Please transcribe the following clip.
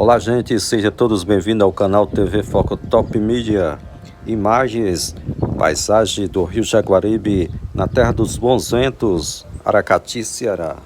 Olá, gente, sejam todos bem-vindos ao canal TV Foco Top Mídia. Imagens, paisagem do Rio Jaguaribe, na terra dos bons ventos, Aracati, Ceará.